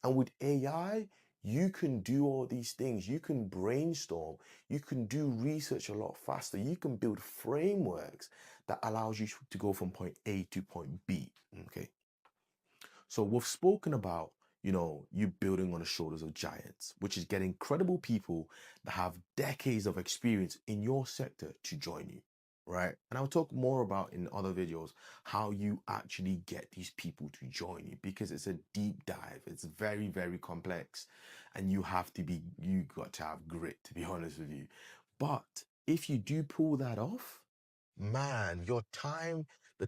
And with AI, you can do all these things. You can brainstorm. You can do research a lot faster. You can build frameworks that allows you to go from point A to point B. Okay. So we've spoken about, you building on the shoulders of giants, which is getting credible people that have decades of experience in your sector to join you, right? And I'll talk more about in other videos how you actually get these people to join you because it's a deep dive. It's very, very complex, and you got to have grit, to be honest with you. But if you do pull that off, man, the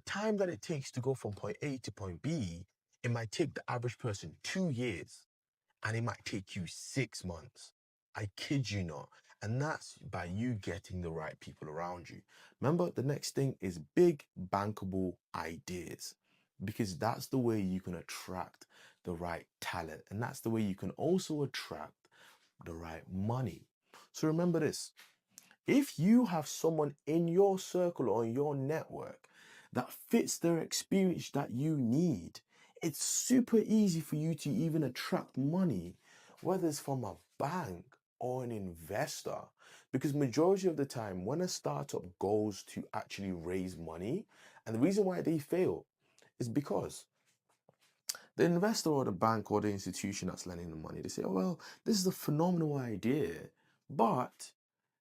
time that it takes to go from point A to point B, it might take the average person 2 years and it might take you 6 months. I kid you not. And that's by you getting the right people around you. Remember, the next thing is big, bankable ideas because that's the way you can attract the right talent. And that's the way you can also attract the right money. So remember this. If you have someone in your circle or your network that fits their experience that you need, it's super easy for you to even attract money, whether it's from a bank or an investor. Because majority of the time, when a startup goes to actually raise money, and the reason why they fail is because the investor or the bank or the institution that's lending the money, they say, oh, well, this is a phenomenal idea, but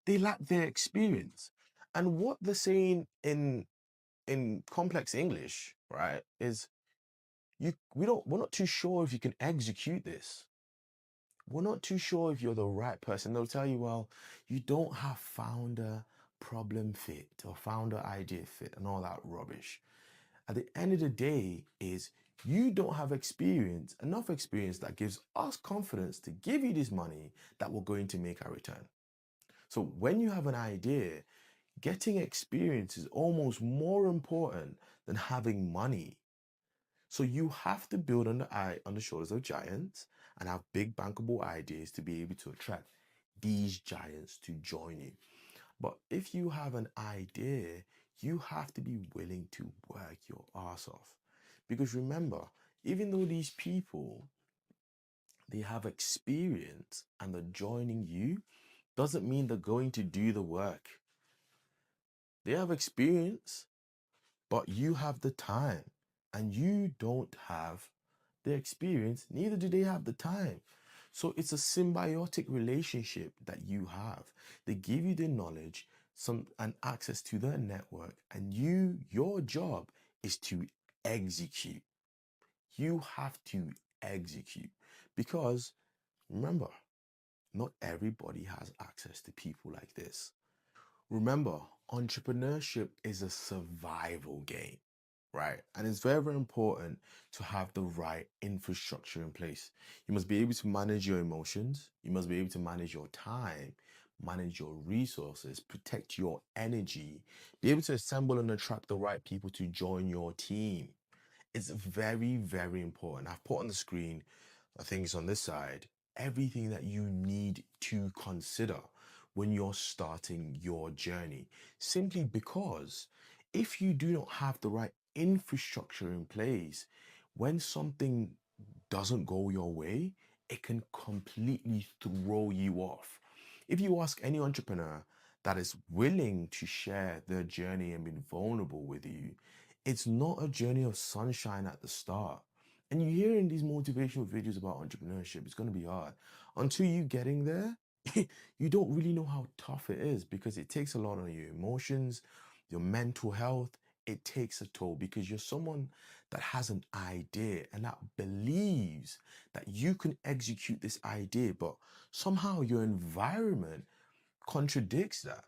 they lack their experience. And what they're saying in complex English, right, is we're not too sure if you can execute this. We're not too sure if you're the right person. They'll tell you, well, you don't have founder problem fit or founder idea fit and all that rubbish. At the end of the day is you don't have enough experience that gives us confidence to give you this money that we're going to make our return. So when you have an idea, getting experience is almost more important than having money. So you have to build on the shoulders of giants and have big bankable ideas to be able to attract these giants to join you. But if you have an idea, you have to be willing to work your ass off. Because remember, even though these people they have experience and they're joining you, doesn't mean they're going to do the work. They have experience, but you have the time and you don't have the experience, neither do they have the time. So it's a symbiotic relationship that you have. They give you the knowledge, and access to their network, and your job is to execute. You have to execute because remember, not everybody has access to people like this. Remember, entrepreneurship is a survival game, right? And it's very, very important to have the right infrastructure in place. You must be able to manage your emotions. You must be able to manage your time, manage your resources, protect your energy, be able to assemble and attract the right people to join your team. It's very, very important. I've put on the screen, I think it's on this side, everything that you need to consider when you're starting your journey. Simply because if you do not have the right infrastructure in place, when something doesn't go your way, it can completely throw you off. If you ask any entrepreneur that is willing to share their journey and being vulnerable with you, it's not a journey of sunshine at the start. And you hear in these motivational videos about entrepreneurship, it's going to be hard. Until you getting there, you don't really know how tough it is because it takes a lot on your emotions, your mental health. It takes a toll because you're someone that has an idea and that believes that you can execute this idea, but somehow your environment contradicts that.